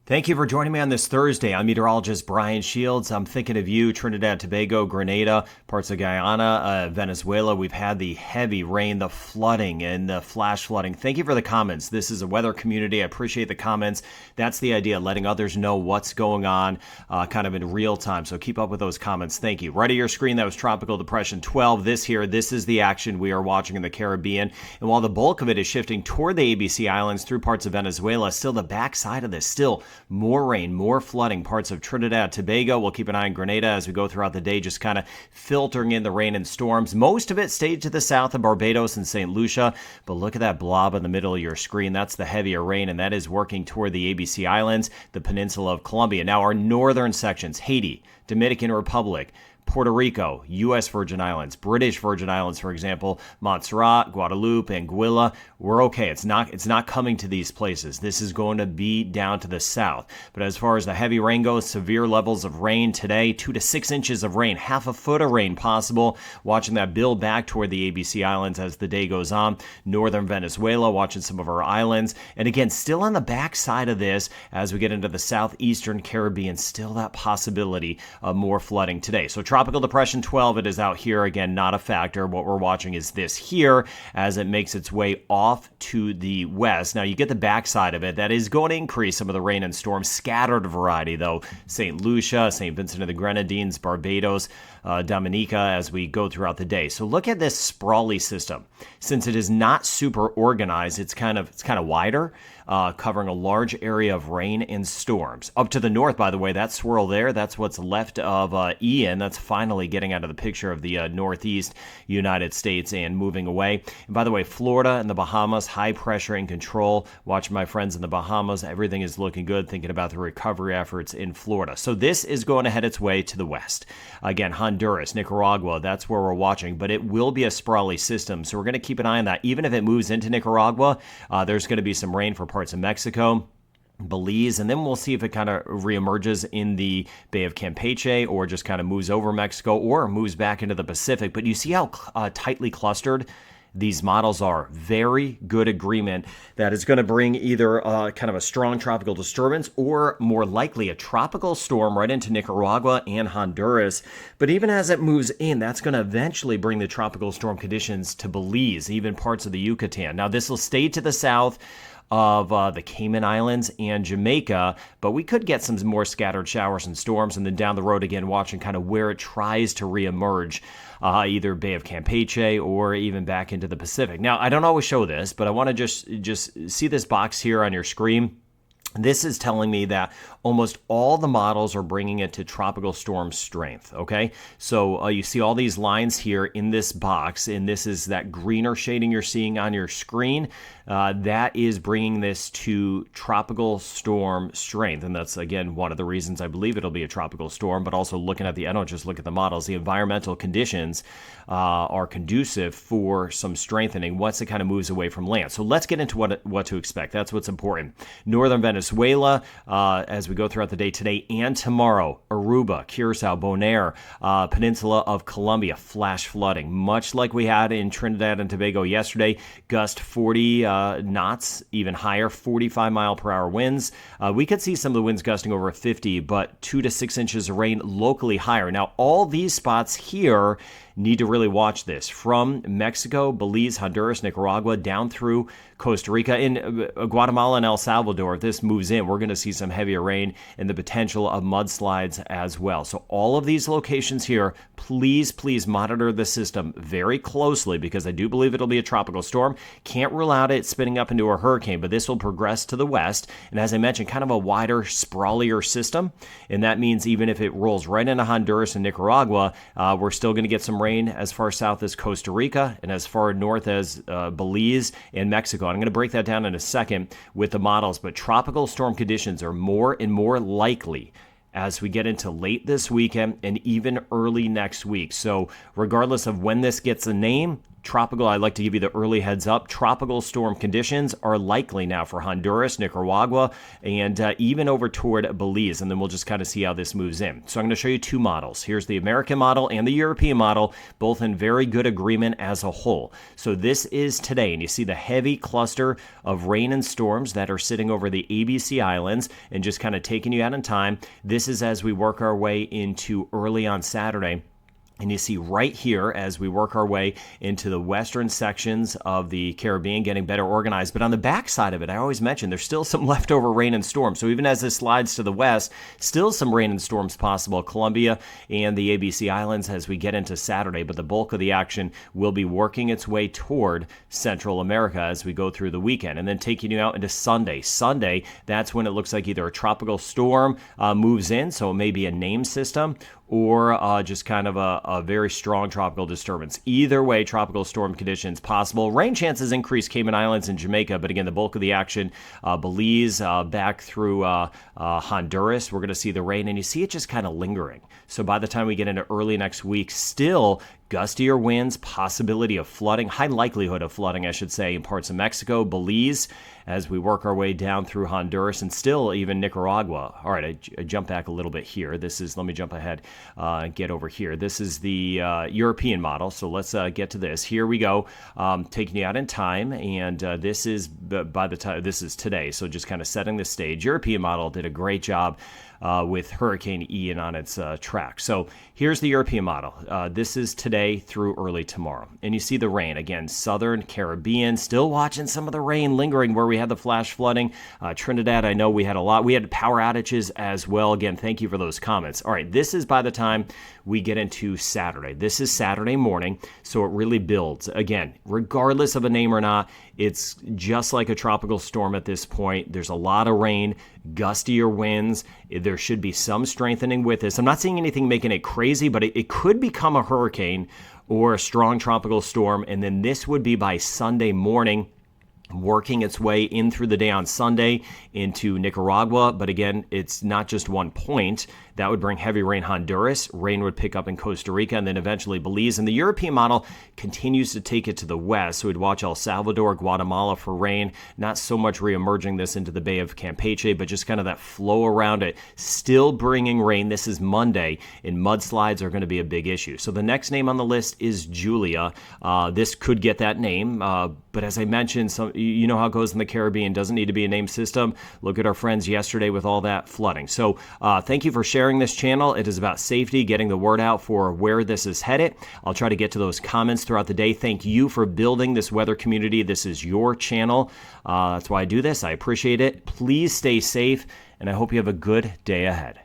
Thank you for joining me on this Thursday. I'm meteorologist Brian Shields. I'm thinking of you, Trinidad and Tobago, Grenada, parts of Guyana, Venezuela. We've had the heavy rain, the flooding, and the flash flooding. Thank you for the comments. This is a weather community. I appreciate the comments. That's the idea, letting others know what's going on kind of in real time. So keep up with those comments. Thank you. Right at your screen, that was Tropical Depression 12. This is the action we are watching in the Caribbean. And while the bulk of it is shifting toward the ABC Islands through parts of Venezuela, still the backside of this, still more rain, more flooding, parts of Trinidad and Tobago. We'll keep an eye on Grenada as we go throughout the day, just kind of filtering in the rain and storms. Most of it stayed to the south of Barbados and St. Lucia, but look at that blob in the middle of your screen. That's the heavier rain, and that is working toward the ABC Islands, the peninsula of Colombia. Now, our northern sections, Haiti, Dominican Republic, Puerto Rico, U.S. Virgin Islands, British Virgin Islands, for example, Montserrat, Guadeloupe, Anguilla, we're okay. It's not coming to these places. This is going to be down to the south. But as far as the heavy rain goes, severe levels of rain today, 2 to 6 inches of rain, half a foot of rain possible. Watching that build back toward the ABC Islands as the day goes on. Northern Venezuela, watching some of our islands. And again, still on the backside of this as we get into the southeastern Caribbean, still that possibility of more flooding today. So Tropical Depression 12, it is out here. Again, not a factor. What we're watching is this here as it makes its way off to the west. Now, you get the backside of it. That is going to increase some of the rain and storms. Scattered variety, though. St. Lucia, St. Vincent of the Grenadines, Barbados, Dominica as we go throughout the day. So look at this sprawly system. Since it is not super organized, it's kind of wider, covering a large area of rain and storms. Up to the north, by the way, that swirl there, that's what's left of Ian. That's finally getting out of the picture of the northeast United States and moving away. And by the way, Florida and the Bahamas, high pressure in control. Watch my friends in the Bahamas. Everything is looking good, thinking about the recovery efforts in Florida. So this is going to head its way to the west. Again, Honduras, Nicaragua, that's where we're watching, but it will be a sprawly system. So we're going to keep an eye on that. Even if it moves into Nicaragua, there's going to be some rain for parts of Mexico, Belize, and then we'll see if it kind of reemerges in the Bay of Campeche or just kind of moves over Mexico or moves back into the Pacific. But you see how tightly clustered these models are. Very good agreement that is going to bring either kind of a strong tropical disturbance or more likely a tropical storm right into Nicaragua and Honduras. But even as it moves in, that's going to eventually bring the tropical storm conditions to Belize, even parts of the Yucatan. Now, this will stay to the south of the Cayman Islands and Jamaica, but we could get some more scattered showers and storms, and then down the road again, watching kind of where it tries to reemerge, either Bay of Campeche or even back into the Pacific. Now, I don't always show this, but I want to just see this box here on your screen. This is telling me that almost all the models are bringing it to tropical storm strength, okay? So you see all these lines here in this box, and this is that greener shading you're seeing on your screen. That is bringing this to tropical storm strength, and that's, again, one of the reasons I believe it'll be a tropical storm, but also looking at I don't just look at the models, the environmental conditions are conducive for some strengthening once it kind of moves away from land. So let's get into what to expect. That's what's important. Northern Venezuela, as we go throughout the day today and tomorrow, Aruba, Curacao, Bonaire, Peninsula of Colombia, flash flooding, much like we had in Trinidad and Tobago yesterday. Gust 40 knots, even higher, 45-mile-per-hour winds. We could see some of the winds gusting over 50, but 2 to 6 inches of rain locally higher. Now, all these spots here need to really watch this. From Mexico, Belize, Honduras, Nicaragua, down through Costa Rica, in Guatemala and El Salvador, if this moves in, we're going to see some heavier rain and the potential of mudslides as well. So all of these locations here, please monitor the system very closely, because I do believe it'll be a tropical storm. Can't rule out it spinning up into a hurricane, but this will progress to the west. And as I mentioned, kind of a wider, sprawlier system. And that means even if it rolls right into Honduras and Nicaragua, we're still going to get some rain as far south as Costa Rica and as far north as Belize and Mexico. I'm going to break that down in a second with the models, but tropical storm conditions are more and more likely as we get into late this weekend and even early next week. So regardless of when this gets a name, tropical, I like to give you the early heads up. Tropical storm conditions are likely now for Honduras, Nicaragua, and even over toward Belize. And then we'll just kind of see how this moves in. So I'm going to show you two models. Here's the American model and the European model, both in very good agreement as a whole. So this is today, and you see the heavy cluster of rain and storms that are sitting over the ABC Islands and just kind of taking you out in time. This is as we work our way into early on Saturday. And you see right here as we work our way into the western sections of the Caribbean getting better organized. But on the backside of it, I always mention there's still some leftover rain and storms. So even as this slides to the west, still some rain and storms possible. Colombia and the ABC Islands as we get into Saturday. But the bulk of the action will be working its way toward Central America as we go through the weekend. And then taking you out into Sunday. Sunday, that's when it looks like either a tropical storm moves in, so it may be a name system, or just kind of a very strong tropical disturbance. Either way, tropical storm conditions possible. Rain chances increase Cayman Islands and Jamaica, but again, the bulk of the action, Belize back through Honduras, we're going to see the rain, and you see it just kind of lingering. So by the time we get into early next week, still gustier winds, possibility of flooding, high likelihood of flooding, I should say, in parts of Mexico, Belize, as we work our way down through Honduras, and still even Nicaragua. All right, I jump back a little bit here. This is, let me jump ahead and get over here. This is the European model, so let's get to this. Here we go, taking you out in time, and this is, by the time, this is today, so just kind of setting the stage. European model did a great job with Hurricane Ian on its track. So here's the European model. This is today through early tomorrow. And you see the rain. Again, southern Caribbean, still watching some of the rain lingering where we had the flash flooding. Trinidad, I know we had a lot. We had power outages as well. Again, thank you for those comments. All right, this is by the time we get into Saturday. This is Saturday morning, so it really builds. Again, regardless of a name or not, it's just like a tropical storm at this point. There's a lot of rain, gustier winds. There should be some strengthening with this. I'm not seeing anything making it crazy, but it could become a hurricane or a strong tropical storm, and then this would be by Sunday morning, working its way in through the day on Sunday into Nicaragua. But again, it's not just one point. That would bring heavy rain Honduras. Rain would pick up in Costa Rica and then eventually Belize. And the European model continues to take it to the west. So we'd watch El Salvador, Guatemala for rain. Not so much reemerging this into the Bay of Campeche, but just kind of that flow around it. Still bringing rain. This is Monday, and mudslides are going to be a big issue. So the next name on the list is Julia. This could get that name. But as I mentioned, you know how it goes in the Caribbean. Doesn't need to be a name system. Look at our friends yesterday with all that flooding. So thank you for sharing this channel. It is about safety, getting the word out for where this is headed. I'll try to get to those comments throughout the day. Thank you for building this weather community. This is your channel. That's why I do this. I appreciate it. Please stay safe, and I hope you have a good day ahead.